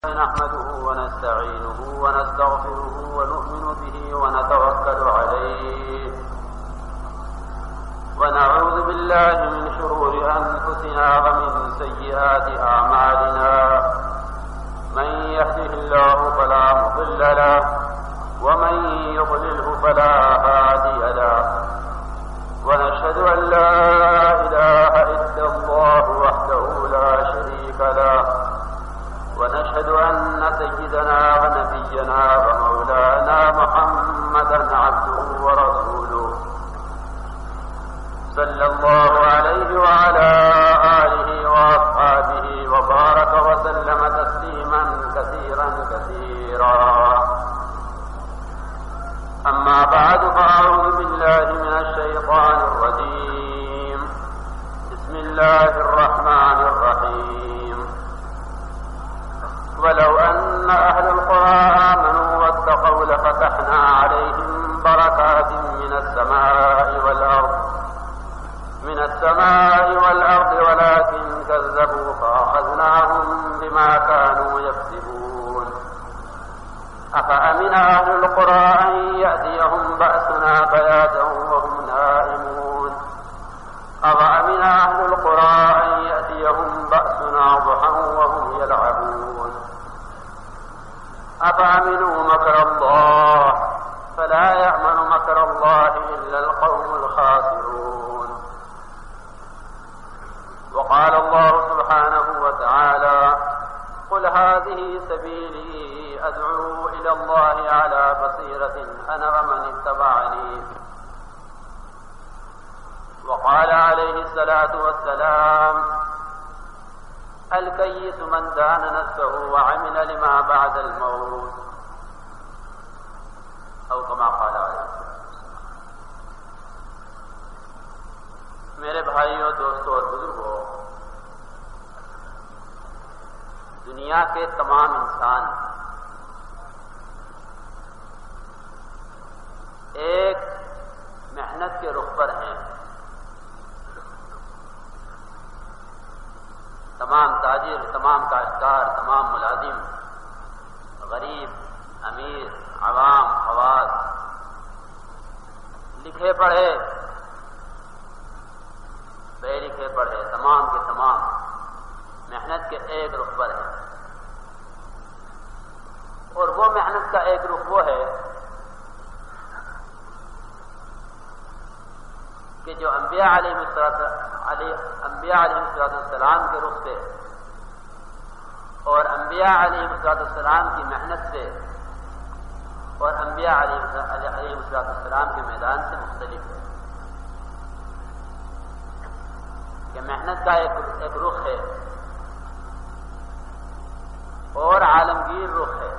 نحمده ونستعينه ونستغفره ونؤمن به ونتوكل عليه ونعوذ بالله من شرور أنفسنا ومن سيئات أعمالنا من يهده الله فلا مضل له ومن يضلله فلا هادي له ونشهد أن لا إله إلا الله وحده لا شريك له ونشهد أن سيدنا ونبينا ومولانا محمدا عبده ورسوله صلى الله عليه وعلى آله وأصحابه وبارك وسلم تسليما كثيرا كثيرا أما بعد فأعوذ بالله من الشيطان الرجيم بسم الله الرحمن الرحيم ولو أن أهل القرى آمنوا واتقوا لفتحنا عليهم بركات من السماء والأرض ولكن كذبوا فأخذناهم بما كانوا يكسبون أفأمن أهل القرى أن يأتيهم بأسنا بياتا وهم نائمون أفأمن أهل القرى أن يأتيهم بأسنا ضحى وهم يلعبون أفأمنوا مكر الله فلا يأمن مكر الله إلا القوم الخاسرون وقال الله سبحانه وتعالى قل هذه سبيلي أدعو إلى الله على بصيرة أنا ومن اتبعني وقال عليه الصلاة والسلام الكيس من دان نفسه وعمل لما بعد الموت أو كما قال عليه السلام. میرے بھائیوں، دوستوں اور بزرگوں، دنیا کے تمام انسان ایک محنت کے رخ پر ہیں. تمام تاجر، تمام کاشتکار، تمام ملازم، غریب، امیر، عوام، خواص، لکھے پڑھے، بے لکھے پڑھے، تمام کے تمام محنت کے ایک رخ پر ہیں. اور وہ محنت کا ایک رخ وہ ہے کہ جو انبیاء علیہ السلام کے رخ سے اور انبیاء علیہ السلام کی محنت سے اور انبیاء علیہ السلام کے میدان سے مختلف ہے. کہ محنت کا ایک رخ ہے اور عالمگیر رخ ہے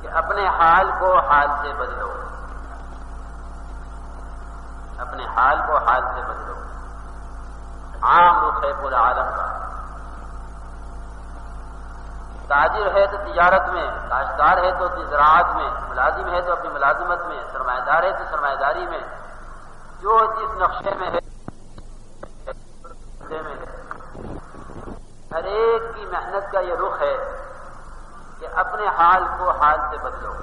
کہ اپنے حال کو حال سے بدلو، اپنے حال کو حال سے بدلو. عام رخ ہے پورا عالم کا. تاجر ہے تو تجارت میں، کاشتکار ہے تو زراعت میں، ملازم ہے تو اپنی ملازمت میں، سرمایہ دار ہے تو سرمایہ داری میں. جو جس نقشے میں ہے ہر ایک کی محنت کا یہ رخ ہے کہ اپنے حال کو حال سے بدلو.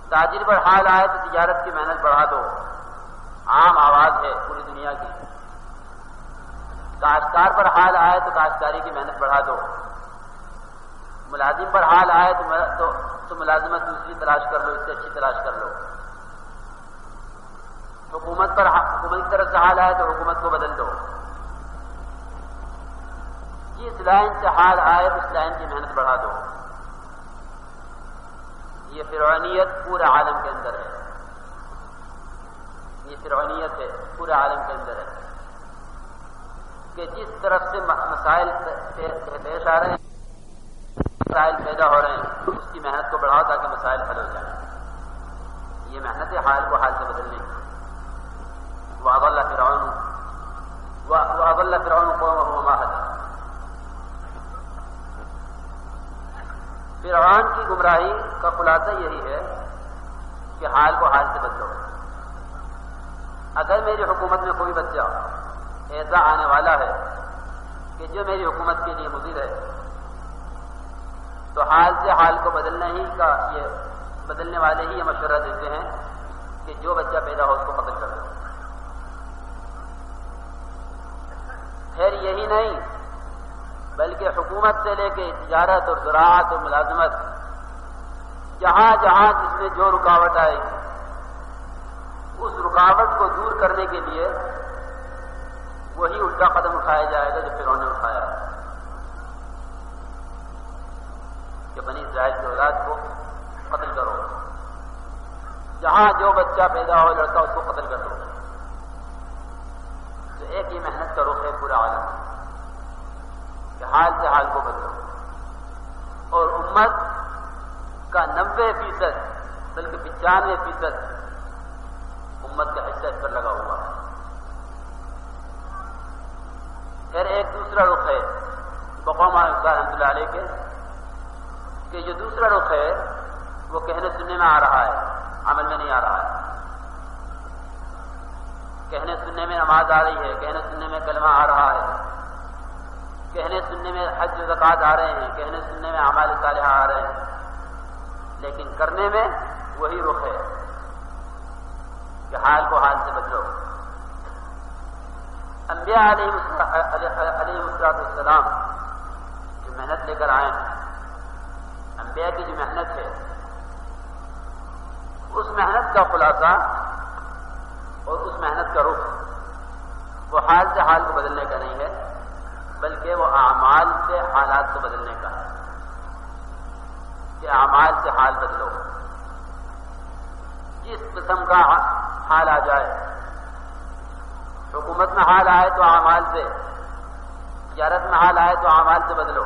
تاجر پر حال آئے تو تجارت کی محنت بڑھا دو، عام آواز ہے پوری دنیا کی. کاشتکار پر حال آئے تو کاشتکاری کی محنت بڑھا دو. ملازم پر حال آئے تو ملازمت دوسری تلاش کر لو، اس سے اچھی تلاش کر لو. حکومت کی طرف سے حال آئے تو حکومت کو بدل دو. جس لائن سے حال آئے اس لائن کی محنت بڑھا دو. یہ فرعونیت پورے عالم کے اندر ہے. یہ فرعونیت ہے پورے عالم کے اندر ہے کہ جس طرف سے مسائل پیش آ رہے ہیں، مسائل پیدا ہو رہے ہیں، اس کی محنت کو بڑھاؤ تاکہ مسائل حل ہو جائیں. یہ محنت ہے حال کو حال سے بدلنے کی. وَأَضَلَّ فِرْعَوْنُ قَوْمَهُ وَمَا هَدَىٰ. فرعون کی گمراہی کا خلاصہ یہی ہے کہ حال کو حال سے بدلو. اگر میری حکومت میں کوئی بچہ ایسا آنے والا ہے کہ جو میری حکومت کے لیے مضر ہے، تو حال سے حال کو بدلنے والے ہی یہ مشورہ دیتے ہیں کہ جو بچہ پیدا ہو اس کو قتل کر دو۔ پھر یہی نہیں بلکہ حکومت سے لے کے تجارت اور زراعت اور ملازمت، جہاں جہاں جس میں جو رکاوٹ آئے گی اس رکاوٹ کو دور کرنے کے لیے وہی الٹا قدم اٹھایا جائے گا جو فرعون نے اٹھایا کہ بنی اسرائیل کی اولاد کو قتل کرو، جہاں جو بچہ پیدا ہو لڑکا اس کو قتل کر دو۔ تو ایک ہی محنت کا رخ ہے پورا عالم کہ حال سے حال کو بدلو، اور امت کا 90% بلکہ 95% امت کا حصہ اس پر لگا ہوا ہے۔ پھر ایک دوسرا رخ ہے بقوم رحمۃ اللہ علیہ کے، کہ جو دوسرا رخ ہے وہ کہنے سننے میں آ رہا ہے، عمل میں نہیں آ رہا ہے۔ کہنے سننے میں نماز آ رہی ہے، کہنے سننے میں کلمہ آ رہا ہے، کہنے سننے میں حج و زکوٰۃ آ رہے ہیں، کہنے سننے میں اعمال صالحہ آ رہے ہیں، لیکن کرنے میں وہی رخ ہے کہ حال کو حال سے بدلو۔ انبیاء علیہ السلام جو محنت لے کر آئے ہیں، انبیاء کی جو محنت ہے اس محنت کا خلاصہ اور اس محنت کا رخ وہ حال سے حال کو بدلنے کا نہیں ہے، بلکہ وہ اعمال سے حالات کو بدلنے کا ہے کہ اعمال سے حال بدلو۔ جس قسم کا حال آ جائے، حکومت میں حال آئے تو اعمال سے، تجارت میں حال آئے تو اعمال سے بدلو،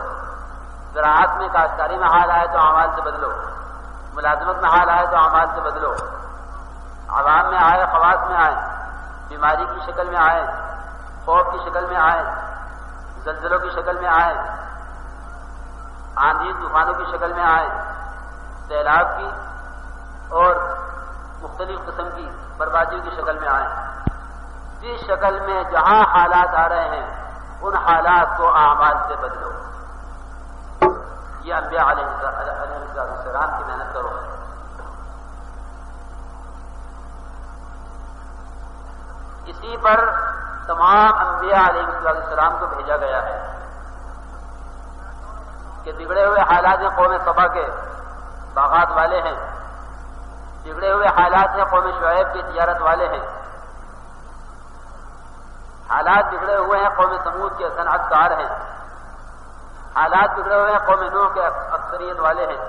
زراعت میں کاشتکاری میں حال آئے تو اعمال سے بدلو، ملازمت میں حال آئے تو اعمال سے بدلو، عوام میں آئے، خواص میں آئے، بیماری کی شکل میں آئے، خوف کی شکل میں آئے، زلزلوں کی شکل میں آئے، آندھی طوفانوں کی شکل میں آئے، سیلاب کی اور مختلف قسم کی بربادیوں کی شکل میں آئے، جس شکل میں جہاں حالات آ رہے ہیں ان حالات کو اعمال سے بدلو۔ یہ انبیاء علیہ السلام کی محنت کرو۔ اسی پر تمام انبیاء علیہ السلام کو بھیجا گیا ہے کہ بگڑے ہوئے حالات ہیں قوم سبا کے، باغات والے ہیں، بگڑے ہوئے حالات ہیں قوم شعیب کے، تجارت والے ہیں، حالات بگڑے ہوئے ہیں قوم سمود کے، صنعت کار ہیں، حالات بگڑے ہوئے ہیں قوم نوح کے، اکثریت والے ہیں۔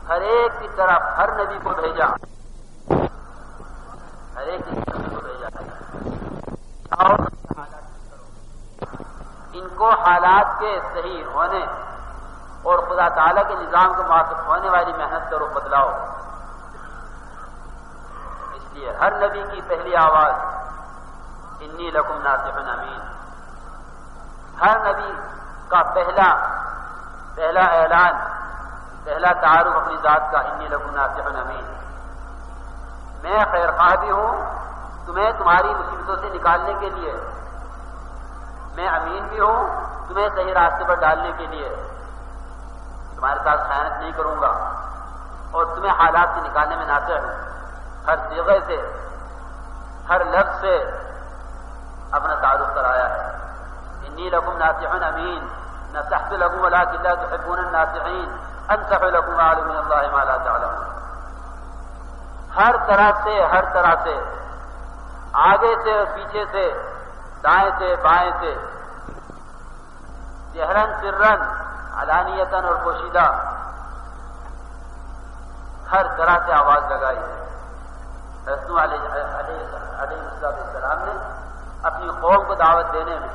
ہر ایک کی طرف ہر نبی کو بھیجا، ہر ایک کی طرف کو بھیجا ہے اور ان کو حالات کے صحیح ہونے اور خدا تعالیٰ کے نظام کو موافق ہونے والی محنت کا رخ بدلاؤ۔ اس لیے ہر نبی کی پہلی آواز انی لکم ناصح امین، ہر نبی کا پہلا اعلان، پہلا تعارف اپنی ذات کا انی لکم ناصح امین، میں خیر خواہ بھی ہوں تمہیں تمہاری مصیبتوں سے نکالنے کے لیے، میں امین بھی ہوں تمہیں صحیح راستے پر ڈالنے کے لیے، تمہارے ساتھ خیانت نہیں کروں گا اور تمہیں حالات سے نکالنے میں ناصح ہوں۔ ہر صیغے سے، ہر لفظ سے اپنا تعارف کرایا ہے۔ انی لکم ناصح امین، نصحت لکم ولکن لا تحبون الناصحین، انصح لکم واعلم من اللہ ما لا تعلمون۔ ہر طرح سے آگے سے اور پیچھے سے، دائیں سے بائیں سے، جہرن سرن، علانیتاً اور پوشیدہ، ہر طرح سے آواز لگائی ہے۔ رسول علیہ السلام نے اپنی قوم کو دعوت دینے میں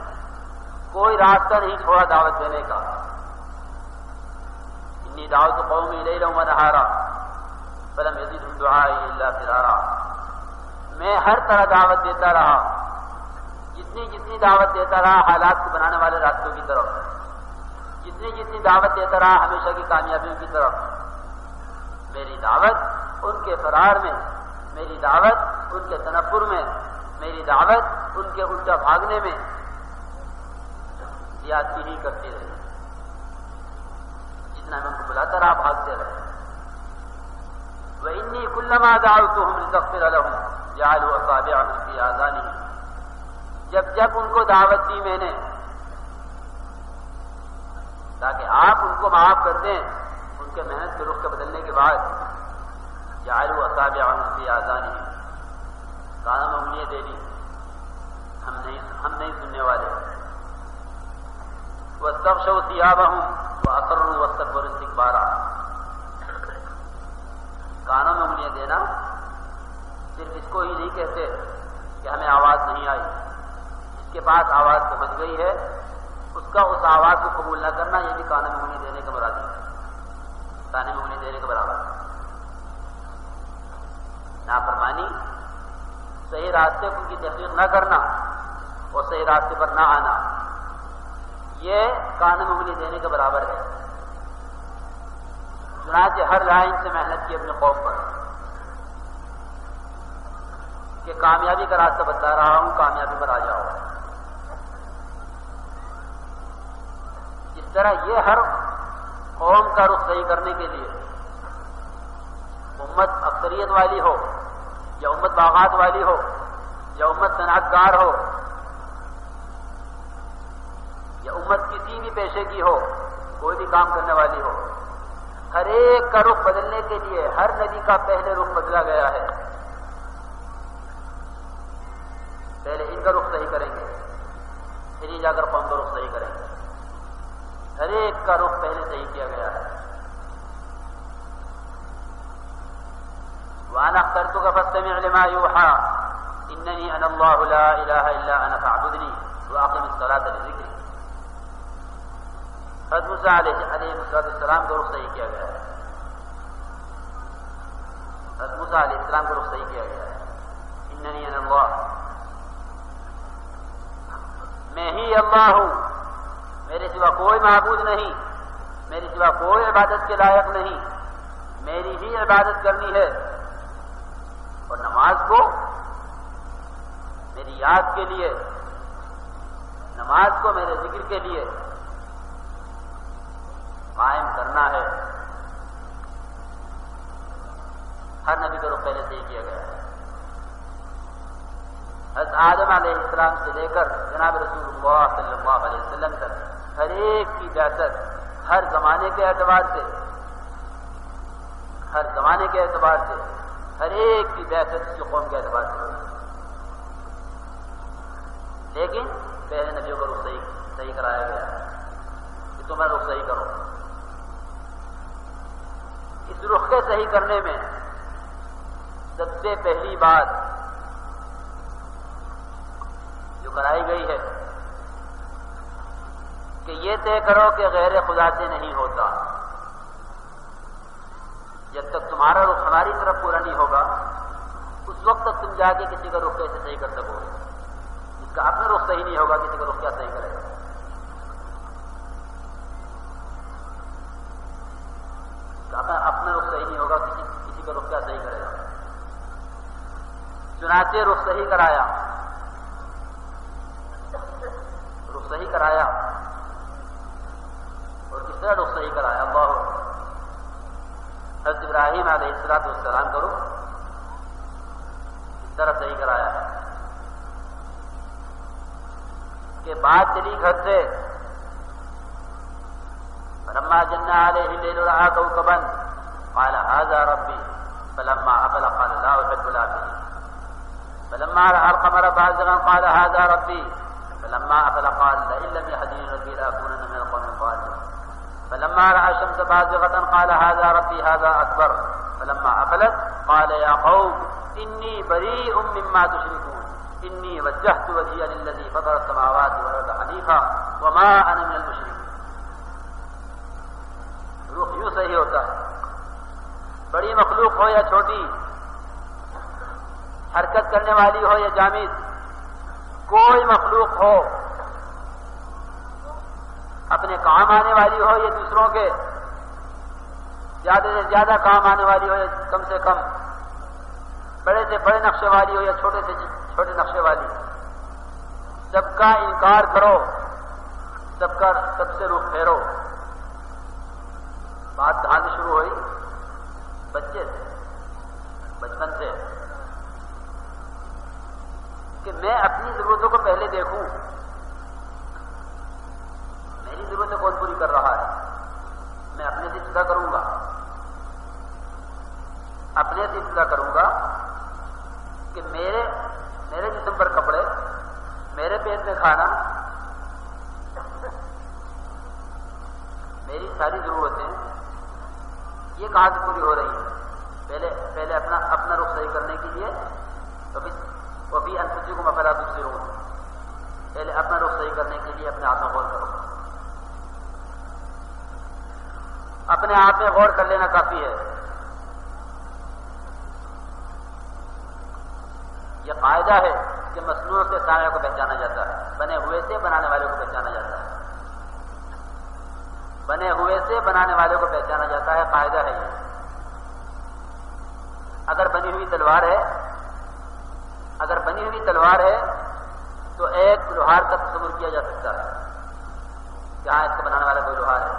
کوئی راستہ نہیں چھوڑا دعوت دینے کا۔ انی دعوت قومی لیلا ونہارا فلم یزدہم دعائی الا فرارا، میں ہر طرح دعوت دیتا رہا، جتنی دعوت دیتا رہا حالات کو بنانے والے راستوں کی طرف، جتنی دعوت دیتا رہا ہمیشہ کی کامیابیوں کی طرف۔ میری دعوت ان کے فرار میں، میری دعوت ان کے تنفر میں، میری دعوت ان کے الٹا بھاگنے میں زیادتی ہی کرتی رہی، جتنا میں ان کو بلاتا رہا بھاگتے رہے۔ وَإِنِّي كُلَّمَا دَعَوْتُهُمْ لِتَغْفِرَ لَهُمْ جَعَلُوا أَصَابِعَهُمْ فِي آذَانِهِمْ، جب ان کو دعوت دی میں نے تاکہ آپ ان کو معاف کر دیں، ان کے محنت کے رخ کے بدلنے کے بعد جعلوا أصابعهم في آذانهم، کانوں میں انگلیاں دے دی، ہم نہیں سننے والے۔ واستغشوا ثيابهم وأصروا واستكبروا استكبارا، کانوں میں انگلیاں دینا صرف اس کو ہی نہیں کہتے کہ ہمیں آواز نہیں آئی، جس کے پاس آواز پہنچ گئی ہے اس کا اس آواز کو قبول نہ کرنا، یہ بھی کانوں میں انگلی دینے کے برابر ہے، کانے میں انگلی دینے کے برابر ہے۔ نافرمانی، صحیح راستے کو کی تحقیق نہ کرنا اور صحیح راستے پر نہ آنا، یہ کان میں انگلی دینے کے برابر ہے۔ چنانچہ ہر لائن سے محنت کی اپنے قوم پر کہ کامیابی کا راستہ بتا رہا ہوں، کامیابی پر آ جاؤ۔ اس طرح یہ ہر قوم کا رخ صحیح کرنے کے لیے، امت اکثریت والی ہو یا امت باغات والی ہو یا امت صنعت کار ہو یا امت کسی بھی پیشے کی ہو، کوئی بھی کام کرنے والی ہو، ہر ایک کا رخ بدلنے کے لیے ہر نبی کا پہلے رخ بدلا گیا ہے۔ پہلے ان کا رخ صحیح کریں گے، پھر ہی جا کر قوم کا رخ صحیح کریں گے۔ ہر ایک کا رخ پہلے صحیح کیا گیا ہے۔ وَأَنَا اخْتَرْتُكَ فَاسْتَمِعْ لِمَا يُوحَىٰ إِنَّنِي أَنَا اللَّهُ لَا إِلَٰهَ إِلَّا أَنَا فَاعْبُدْنِي وَأَقِمِ الصَّلَاةَ لِذِكْرِي۔ حضرت موسیٰ علیہ السلام کا رخ صحیح کیا گیا ہے، حضرت موسیٰ علیہ السلام کا رخ صحیح کیا گیا ہے۔ إِنَّنِي أَنَا اللَّهُ، میں ہی اللہ ہوں، میرے سوا کوئی معبود نہیں، میرے سوا کوئی عبادت کے لائق نہیں، میری ہی عبادت کرنی ہے، اور نماز کو میری یاد کے لیے، نماز کو میرے ذکر کے لیے قائم کرنا ہے۔ ہر نبی کا رخ پہلے سے ہی کیا گیا ہے۔ حضرت آدم علیہ السلام سے لے کر جناب رسول اللہ صلی اللہ علیہ وسلم تک ہر ایک کی بعثت ہر زمانے کے اعتبار سے، ہر زمانے کے اعتبار سے، ہر ایک کی بعثت اس کی قوم کے اعتبار سے ہوئی، لیکن پہلے نبیوں کا رخ صحیح کرایا گیا ہے کہ تمہیں رخ صحیح کرو۔ اس رخ کے صحیح کرنے میں سب سے پہلی بات جو کرائی گئی ہے کہ یہ طے کرو کہ غیر خدا سے نہیں ہوتا۔ جب تک تمہارا رخ ہماری طرف پورا نہیں ہوگا اس وقت تک تم جا کے کسی کا رخ کیسے صحیح کر سکو گے؟ جس کا اپنا رخ صحیح نہیں ہوگا کسی کا رخ کیا صحیح کرے گا؟ اپنا رخ صحیح نہیں ہوگا کسی کا رخ کیا صحیح کرے گا؟ چنانچہ رخ صحیح کرایا، رخ صحیح کرایا، اور کس طرح رخ صحیح کرایا؟ اللہ حضرت ابراہیم علیہ السلام کو رخ اس طرح صحیح کرایا ہے کہ بات چلی گھر سے، فلما جن علیہ الليل رأى كوكبا قال هذا ربي فلما أفل قال لا أحب الآفلين فلما رأى القمر بازغا قال هذا ربي فلما أفل قال لئن لم يهدني ربي لأكونن من القوم الضالين فلما رأى الشمس بازغة قال هذا ربي هذا أكبر فلما أفلت قال يا قوم إني بريء مما تشركون إني وجهت وجهي للذي فطر السماوات والأرض حنيفا وما أنا من المشركين۔ رخ یوں صحیح ہوتا ہے، بڑی مخلوق ہو یا چھوٹی، حرکت کرنے والی ہو یا جامد، کوئی مخلوق ہو، اپنے کام آنے والی ہو یا دوسروں کے زیادہ سے زیادہ کام آنے والی ہو یا کم سے کم، بڑے سے بڑے نقشے والی ہو یا چھوٹے سے چھوٹے نقشے والی، سب کا انکار کرو، سب سے رخ پھیرو۔ بات کہاں سے شروع ہوئی؟ بچے سے، بچپن سے، کہ میں اپنی ضرورتوں کو پہلے دیکھوں، میری ضرورتیں کون پوری کر رہا ہے، میں اپنے سے ابتدا کروں گا، اپنے سے ابتدا کروں گا کہ میرے جسم پر کپڑے، میرے پیٹ میں کھانا، میری ساری ضرورتیں یہ کہاں سے پوری ہو رہی ہیں؟ پہلے اپنا رخ صحیح کرنے کے لیے وہ بھی انفسکم افلا تبصرون، پہلے اپنا رخ صحیح کرنے کے لیے اپنے آپ میں غور کرو۔ اپنے آپ میں غور کر لینا کافی ہے۔ یہ قاعدہ ہے کہ مصنوع سے صانع کو پہچانا جاتا ہے، بنے ہوئے سے بنانے والے کو پہچانا جاتا ہے، بنے ہوئے سے بنانے والے کو پہچانا جاتا ہے، قاعدہ ہے یہ۔ اگر بنی ہوئی تلوار ہے تو ایک لوہار کا تصور کیا جا سکتا ہے کہ ہاں اس کو بنانے والا کوئی لوہار ہے،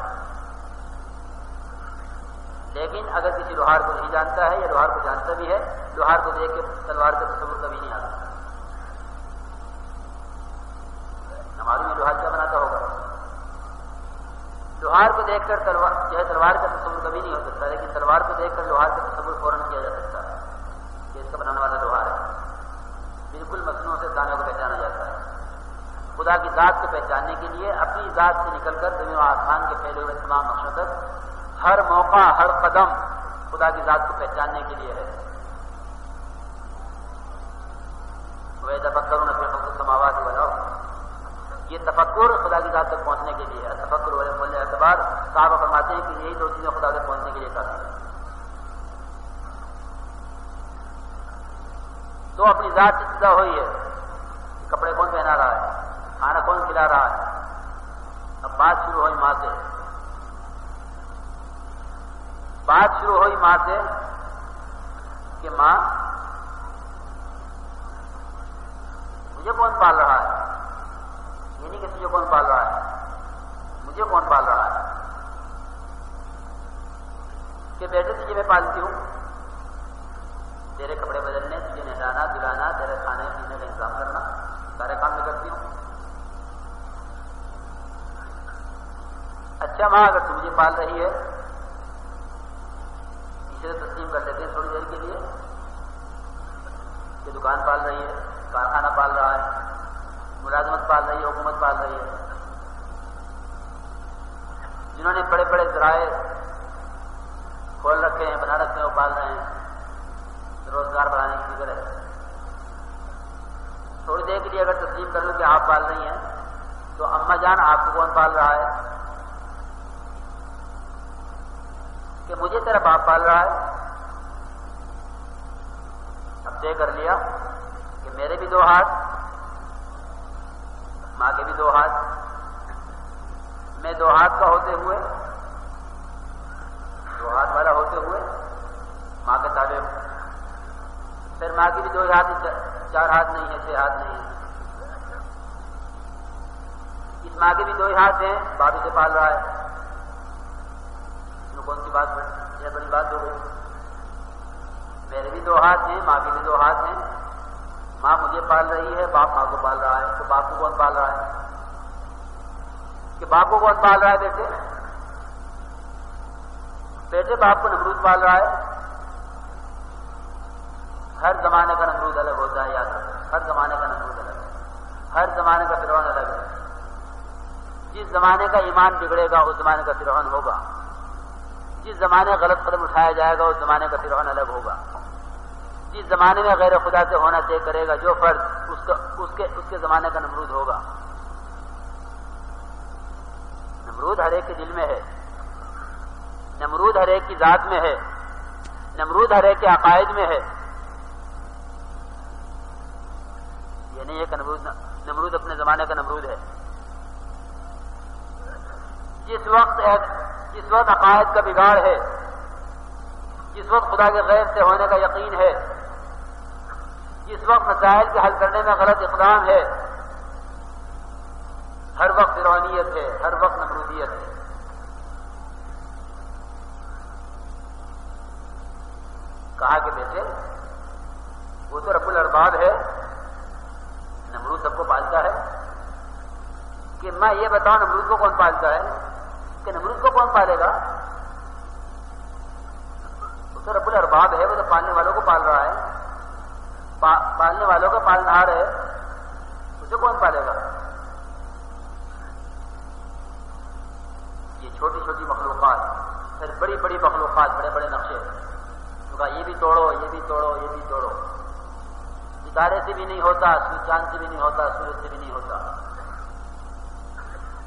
لیکن اگر کسی لوہار کو نہیں جانتا ہے یا لوہار کو جانتا بھی ہے، لوہار کو دیکھ کے تلوار کا تصور کبھی نہیں آتا۔ معلوم ہے لوہار کیا بناتا ہوگا؟ لوہار کو دیکھ کر تلوار کا تصور کبھی نہیں ہو سکتا، لیکن تلوار کو دیکھ کر لوہار کا تصور فوراً کیا جا سکتا ہے کہ اس کا بنانے والا لوہار ہے۔ بالکل مصنوع سے صانع کو پہچانا جاتا ہے۔ خدا کی ذات کو پہچاننے کے لیے اپنی ذات سے نکل کر زمین و آسمان کے پھیلے ہوئے تمام مقصد، ہر موقع، ہر قدم خدا کی ذات کو پہچاننے کے لیے ہے۔ وَيَتَفَكَّرُونَ فِي خَلْقِ السَّمَاوَاتِ وَالْأَرْضِ، یہ تفکر خدا کی ذات تک پہنچنے کے لیے ہے۔ تفکر والاعتبار، صحابہ فرماتے ہیں کہ یہی دو چیزیں خدا تک پہنچنے کے لیے کافی ہیں۔ تو اپنی ذات سے ابتدا ہوئی ہے، کپڑے کون پہنا رہا ہے، کھانا کون کھلا رہا ہے۔ اب بات شروع ہوئی ماں سے، کہ ماں مجھے کون پال رہا ہے، یہ نہیں کہ تجھے کون پال رہا ہے، مجھے کون پال رہا ہے، کہ بیٹے تجھے میں پالتی ہوں، تیرے کپڑے بدلنے، تجھے نہلانا دلانا، تیرے کھانے پینے کا انتظام کرنا، سارے کام میں کرتی ہوں۔ اچھا ماں، اگر تم مجھے پال رہی ہے، اسے تسلیم کر لیتے ہیں تھوڑی دیر کے لیے کہ دکان پال رہی ہے، کارخانہ پال رہا ہے، ملازمت پال رہی ہے، حکومت پال رہی ہے، جنہوں نے بڑے بڑے ذرائع کھول رکھے ہیں، بنا رکھے ہیں، وہ پال رہے ہیں، روزگار بڑھانے کی فکر ہے۔ تھوڑی دیر کے لیے اگر تسلیم کر لوں کہ آپ پال رہی ہیں، تو اماں جان آپ کو کون پال رہا ہے؟ کہ مجھے تیرا باپ پال رہا ہے۔ اب طے کر لیا کہ میرے بھی دو ہاتھ، ماں کے بھی دو ہاتھ، میں دو ہاتھ کا ہوتے ہوئے، دو ہاتھ والا ہوتے ہوئے ماں کے تابع ہوں۔ پھر ماں کی بھی دو ہاتھ، چار ہاتھ نہیں ہے، چھ ہاتھ نہیں ہے، اس ماں کے بھی دو ہاتھ ہیں، باپ اسے پال رہا ہے۔ کون سی بات یہ بڑی بات ہو گئی؟ میرے بھی دو ہاتھ ہیں، ماں کے بھی دو ہاتھ ہیں، ماں مجھے پال رہی ہے، باپ ماں کو پال رہا ہے۔ تو باپ کو کون پال رہا ہے؟ کہ باپ کو کون پال رہا ہے؟ بیٹے باپ کو نمرود پال رہا ہے۔ ہر زمانے کا نمرود الگ ہوتا ہے، یاد رکھیں، ہر زمانے کا نمرود الگ ہے، ہر زمانے کا فرعون الگ ہے۔ جس زمانے کا ایمان بگڑے گا اس زمانے کا فرعون ہوگا، جس زمانے غلط قدم اٹھایا جائے گا اس زمانے کا فرعون الگ ہوگا۔ جس زمانے میں غیر خدا سے ہونا طے کرے گا جو فرد، اس کے زمانے کا نمرود ہوگا۔ نمرود ہر ایک کے دل میں ہے، نمرود ہر ایک کی ذات میں ہے، نمرود ہر ایک کے عقائد میں ہے۔ یہ نہیں ہے کہ نمرود اپنے زمانے کا نمرود ہے۔ جس وقت عقائد کا بگاڑ ہے، جس وقت خدا کے غیب سے ہونے کا یقین ہے، جس وقت مسائل کے حل کرنے میں غلط اقدام ہے، ہر وقت فرعونیت ہے، ہر وقت نمرودیت ہے۔ کہا کہ بیٹے وہ تو رب الارباب ہے، نمرود سب کو پالتا ہے، کہ میں یہ بتاؤں نمرود کو کون پالتا ہے؟ کہ نمرود کو کون پالے گا؟ وہ تو رب الارباب ہے، وہ تو پالنے والوں کو پال رہا ہے، پالنے والوں کا پالنہار ہے، اسے کون پالے گا؟ یہ چھوٹی چھوٹی مخلوقات، پھر بڑی بڑی مخلوقات، بڑے بڑے نقشے، یہ بھی توڑو، یہ بھی توڑو، یہ بھی توڑو، ستارے سے بھی نہیں ہوتا، چاند سے بھی نہیں ہوتا، سورج سے بھی نہیں ہوتا۔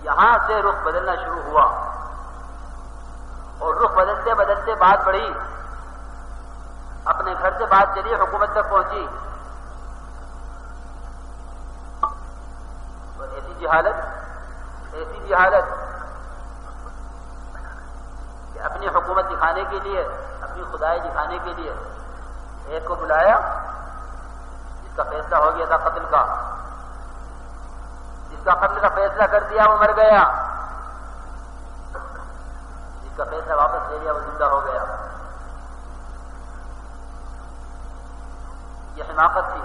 یہاں سے رخ بدلنا شروع ہوا، اور رخ بدلتے بدلتے بات بڑھی، اپنے گھر سے بات چلی، حکومت تک پہنچی، اور ایسی جہالت کہ اپنی حکومت دکھانے کے لیے، اپنی خدائی دکھانے کے لیے ایک کو بلایا جس کا فیصلہ ہو گیا تھا قتل کا، جس کا قتل کا فیصلہ کر دیا وہ مر گیا، جس کا فیصلہ واپس لے لیا وہ زندہ ہو گیا۔ یہ حماقت تھی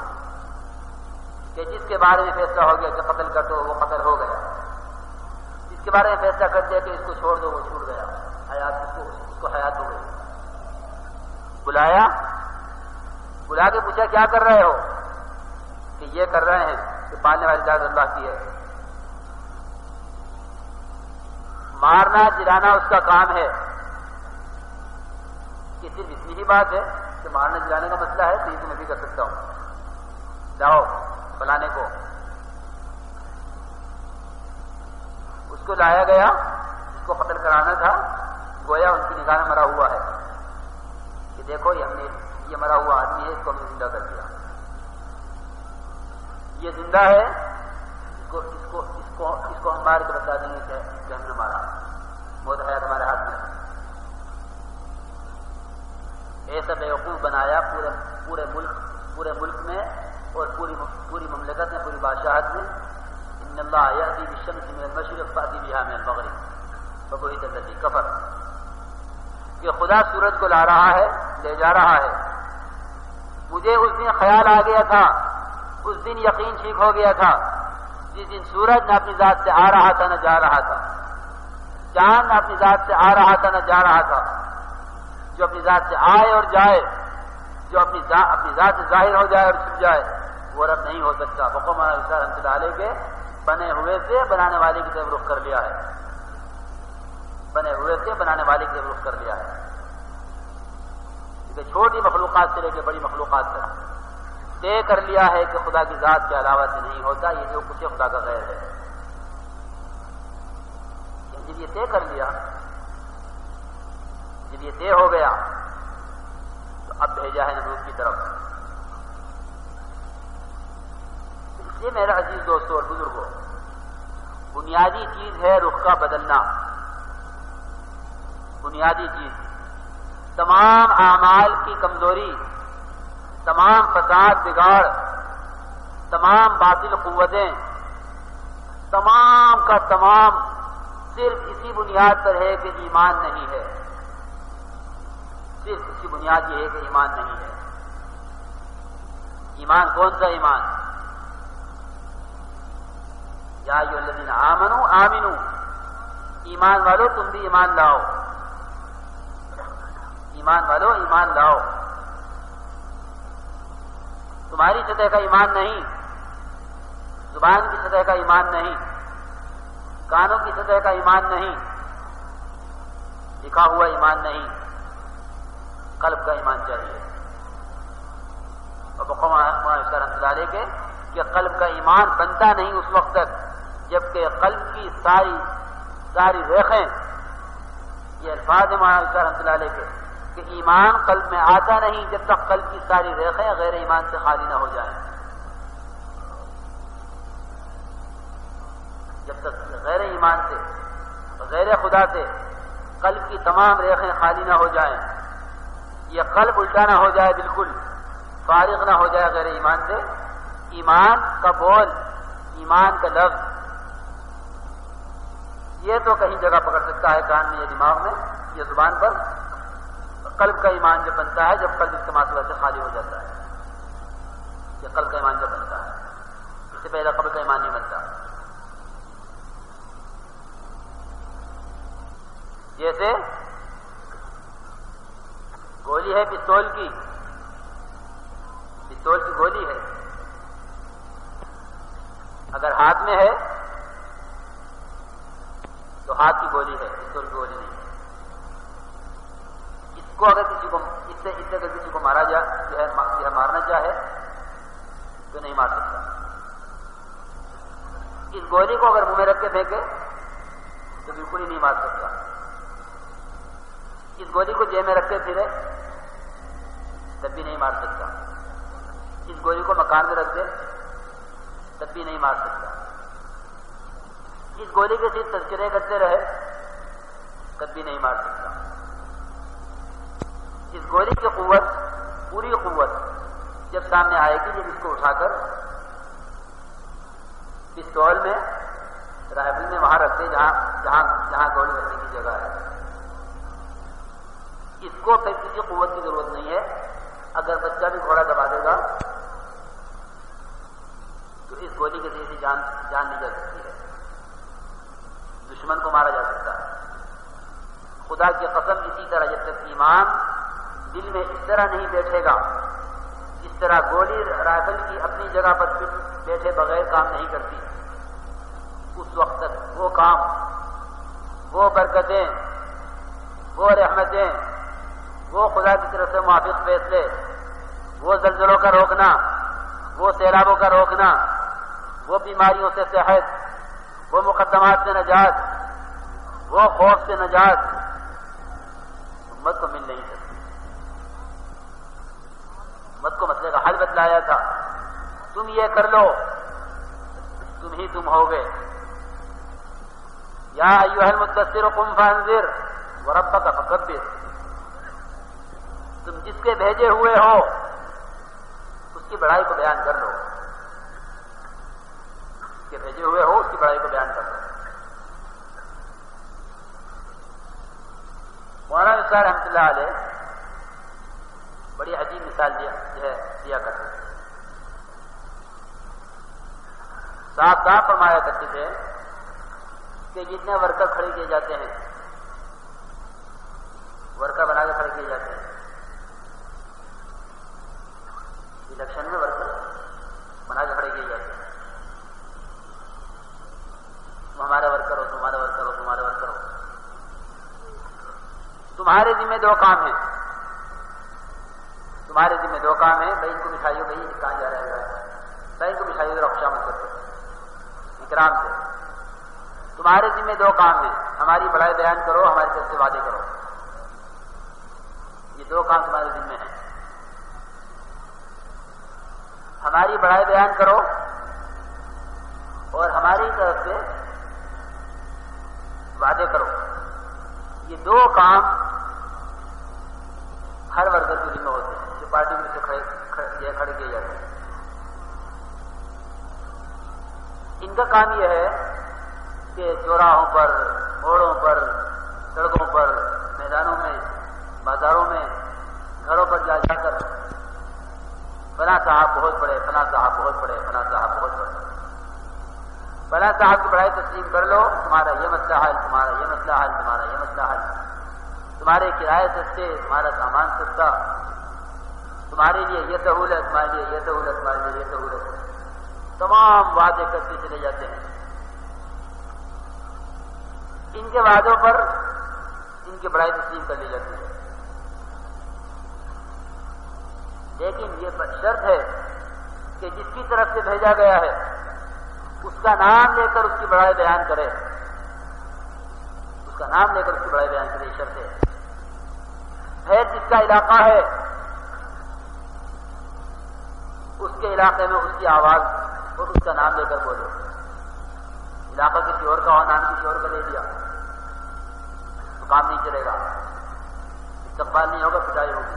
کہ جس کے بارے میں فیصلہ ہو گیا کہ قتل کر دو وہ قتل ہو گیا، جس کے بارے میں فیصلہ کر دیا کہ اس کو چھوڑ دو وہ چھوٹ گیا، حیات اس کو حیات ہو گئی۔ بلا کے پوچھا کیا کر رہے ہو؟ کہ یہ کر رہے ہیں کہ پالنے والی ذات اللہ کی ہے، مارنا جلانا اس کا کام ہے، کہ صرف اتنی ہی بات ہے کہ مارنے جلانے کا مسئلہ ہے تو یہ تو میں بھی کر سکتا ہوں، جاؤ فلانے کو۔ اس کو لایا گیا، اس کو قتل کرانا تھا، گویا ان کی نگاہ میں مرا ہوا ہے کہ دیکھو یہ مرا ہوا آدمی ہے، اس کو ہم نے زندہ کر دیا، یہ زندہ ہے، اس کو ہم مار کے بتا دیں گے کہ ہم نے مارا، موت حیات ہمارے ہاتھ میں۔ ایسا بیوقوف بنایا پورے ملک میں اور پوری مملکت میں، پوری بادشاہت میں۔ ان اللہ یأتی بالشمس من المشرق فأتی بها من المغرب فبہت الذی کفر، کہ خدا سورج کو لا رہا ہے، لے جا رہا ہے۔ مجھے اس دن خیال آ گیا تھا، اس دن یقین ٹھیک ہو گیا تھا، جس دن سورج نہ اپنی ذات سے آ رہا تھا نہ جا رہا تھا، چاند نہ اپنی ذات سے آ رہا تھا نہ جا رہا تھا۔ جو اپنی ذات سے آئے اور جائے، جو اپنی ذات سے ظاہر ہو جائے اور چھپ جائے، وہ رب نہیں ہو سکتا۔ بقوم رحمۃ اللہ علیہ کے بنے ہوئے سے بنانے والے کی طرف رخ کر لیا ہے، بنے ہوئے سے بنانے والے کی طرف رخ کر لیا ہے، کیونکہ چھوٹی مخلوقات سے لے کے بڑی مخلوقات تک طے کر لیا ہے کہ خدا کی ذات کے علاوہ سے نہیں ہوتا، یہ جو کچھ خدا کا غیر ہے۔ جب یہ طے کر لیا، جب یہ طے ہو گیا تو اب بھیجا ہے نمرود کی طرف۔ اس لیے میرا عزیز دوستو اور بزرگوں، بنیادی چیز ہے رخ کا بدلنا، بنیادی چیز۔ تمام اعمال کی کمزوری، تمام فساد بگاڑ، تمام باطل قوتیں، تمام کا تمام صرف اسی بنیاد پر ہے کہ ایمان نہیں ہے، صرف اسی بنیاد یہ ہے کہ ایمان نہیں ہے۔ ایمان کون سا ایمان؟ یا ایھا الذین آمنوا آمنوا، ایمان والو تم بھی ایمان لاؤ، ایمان والو ایمان لاؤ۔ تمہاری سطح کا ایمان نہیں، زبان کی سطح کا ایمان نہیں، کانوں کی سطح کا ایمان نہیں، لکھا ہوا ایمان نہیں، قلب کا ایمان چاہیے۔ اور بقوم رحمۃ اللہ علیہ کے کہ قلب کا ایمان بنتا نہیں اس وقت تک جبکہ قلب کی ساری ریخیں، یہ الفاظ ہیں رحمۃ اللہ علیہ کے کہ ایمان قلب میں آتا نہیں جب تک قلب کی ساری ریخیں غیر ایمان سے خالی نہ ہو جائیں، جب تک غیر ایمان سے، غیر خدا سے قلب کی تمام ریخیں خالی نہ ہو جائیں، یہ قلب الٹا نہ ہو جائے، بالکل فارغ نہ ہو جائے غیر ایمان سے، ایمان کا بول، ایمان کا لفظ یہ تو کہیں جگہ پکڑ سکتا ہے، کان میں یا دماغ میں یا زبان پر. قلب کا ایمان جب بنتا ہے جب قلب اس کے ماسوہ سے خالی ہو جاتا ہے. یہ قلب کا ایمان جب بنتا ہے، اس سے پہلے قلب کا ایمان نہیں بنتا. جیسے گولی ہے پستول کی گولی ہے، اگر ہاتھ میں ہے تو ہاتھ کی گولی ہے، پستول کی گولی نہیں ہے. اس کو اگر کسی کو اس سے اگر کسی کو مارا مارنا چاہے تو نہیں مار سکتا. اس گولی کو اگر منہ میں رکھ کے پھینکے تو بالکل ہی نہیں مار سکتا. اس گولی کو جیب میں رکھ کے پھرے تب بھی نہیں مار سکتا. اس گولی کو مکان میں رکھ دے تب بھی نہیں مار سکتا. اس گولی کے صرف تذکرے کرتے رہے تب بھی نہیں مار سکتا. اس گولی کی قوت، پوری قوت جب سامنے آئے گی جب اس کو اٹھا کر پستول میں رائفل میں وہاں رکھتے جہاں گولی رکھنے کی جگہ ہے. اس کو پھر کسی قوت کی ضرورت نہیں ہے. اگر بچہ بھی گھوڑا دبا دے گا تو اس گولی کے ذریعے سے جان لی جا سکتی ہے، دشمن کو مارا جا سکتا ہے. خدا کی قسم اسی طرح جب تک ایمان دل میں اس طرح نہیں بیٹھے گا، اس طرح گولی رائفل کی اپنی جگہ پر بیٹھے بغیر کام نہیں کرتی، اس وقت تک وہ کام، وہ برکتیں، وہ رحمتیں، وہ خدا کی طرف سے موافق فیصلے، وہ زلزلوں کا روکنا، وہ سیلابوں کا روکنا، وہ بیماریوں سے صحت، وہ مقدمات سے نجات، وہ خوف سے نجات امت کو مل نہیں سکتی. امت کو مسئلے کا حل بتلایا تھا، تم یہ کر لو تم ہی تم ہوگے. یا ایھا المدثر قم فانذر وربک فکبر. تم جس کے بھیجے ہوئے ہو اس کی بڑائی کو بیان کر لو. اس کے بھیجے ہوئے ہو اس کی بڑائی کو بیان کر لو. مولانا نثار رحمۃ اللہ علیہ بڑی عجیب مثال دیا کرتے تھے. صاف صاف فرمایا کرتے تھے کہ جتنے ورکر کھڑے کیے جاتے ہیں، ورکر بنا کے کھڑے کیے جاتے ہیں، الیکشن میں ورکر بنا کے کھڑے کیے جاتے ہیں، تم ہمارے ورکر ہو، تمہارے ورکر ہو، تمہارے ورکر ہو. تمہارے ذمہ دو کام ہیں، تمہارے ذمہ دو کام ہیں. بھائی ان کو مٹھائی ہو، بھائی کہاں جا رہا ہے بھائی ان کو مٹھائی ہو، خوشامد کرتے اکرام سے. تمہارے ذمہ دو کام ہیں، ہماری بڑائی بیان کرو، ہماری طرف سے وعدے کرو. یہ دو کام تمہارے ذمہ ہیں. ہماری بڑائی بیان کرو اور ہماری طرف سے وعدے کرو. یہ دو کام ہر ورکر کے ذمہ ہوتے ہیں جو پارٹی میں سے کھڑے کیے جاتے ہیں. ان کا کام یہ ہے کہ چوراہوں پر، موڑوں پر، سڑکوں پر، میدانوں میں، بازاروں میں، گھروں پر جا کر فلاں صاحب بہت بڑے، فلاں صاحب بہت بڑے، فلاں صاحب بہت بڑے، فلاں صاحب کی بڑائی تسلیم کر لو، تمہارا یہ مسئلہ حل، تمہارا یہ مسئلہ حل، تمہارا یہ مسئلہ حل، تمہارے کرائے سستے، تمہارا سامان سستا، تمہارے لیے یہ سہولت، تمہارے لیے یہ سہولت، تمہارے لیے یہ سہولت. تمام وعدے کرتے چلے جاتے ہیں. ان کے وعدوں پر ان کی بڑائی تسلیم کر لی جاتی ہے. لیکن یہ شرط ہے کہ جس کی طرف سے بھیجا گیا ہے اس کا نام لے کر اس کی بڑائی بیان کرے، اس کا نام لے کر اس کی بڑائی بیان کرے. یہ شرط ہے. پھر جس کا علاقہ ہے اس کے علاقے میں اس کی آواز اور اس کا نام لے کر بولو. علاقہ کسی اور کا ہو، نام کسی اور کا لے دیا تو کام نہیں چلے گا، استقبال نہیں ہوگا، پٹائی ہوگی.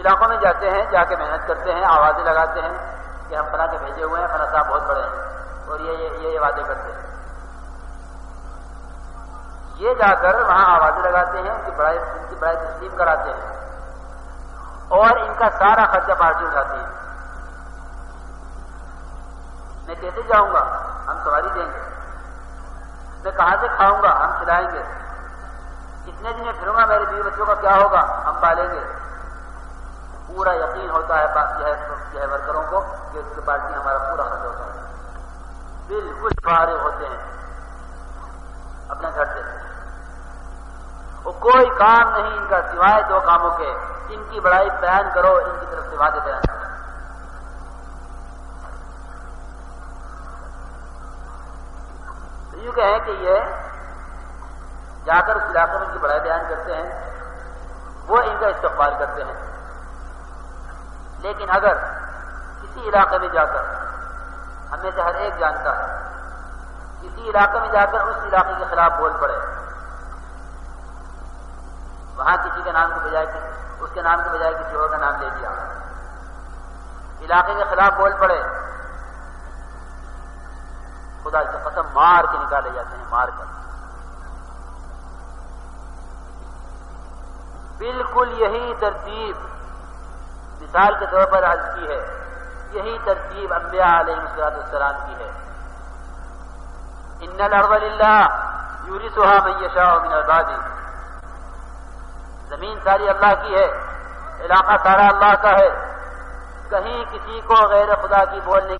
علاقوں میں جاتے ہیں، جا کے محنت کرتے ہیں، آوازیں لگاتے ہیں کہ ہم فلاں کے بھیجے ہوئے ہیں، فلاں صاحب بہت بڑے ہیں. اور یہ وعدے کرتے ہیں. یہ جا کر وہاں آوازیں لگاتے ہیں، ان کی بڑائی تسلیم کراتے ہیں اور ان کا سارا خرچہ پارٹی اٹھاتی ہے. میں کیسے جاؤں گا؟ ہم سواری دیں گے. میں کہاں سے کھاؤں گا؟ ہم کھلائیں گے. کتنے دن میں پھروں گا؟ میرے بیوی بچوں کا کیا ہوگا؟ ہم پالیں گے. پورا یقین ہوتا ہے ورکروں کو کہ اس کی پارٹی ہمارا پورا خرچ ہوتا ہے. بالکل فارغ ہوتے ہیں اپنے گھر سے. وہ کوئی کام نہیں ان کا سوائے دو کاموں کے. ان کی بڑائی بیان کرو، ان کی طرف سے وعدے بیان کرو. یوں کہیں کہ یہ جا کر اس علاقے میں ان کی بڑائی بیان کرتے ہیں، وہ ان کا استقبال کرتے ہیں. لیکن اگر کسی علاقے میں جا کر، ہمیں سے ہر ایک جانتا ہے، کسی علاقے میں جا کر اس علاقے کے خلاف بول پڑے، وہاں کسی کے نام کے بجائے اس کے نام کے بجائے کسی اور کا نام لے دیا، علاقے کے خلاف بول پڑے، خدا کی قسم مار کے نکالے جاتے ہیں، مار کر. بالکل یہی ترتیب مثال کے طور پر عرض کی ہے، یہی ترتیب انبیاء علیہ السلام کی ہے. ان الارض للہ یورثها من یشاء من عباده. زمین ساری اللہ کی ہے، علاقہ سارا اللہ کا ہے. کہیں کسی کو غیر خدا کی بولنے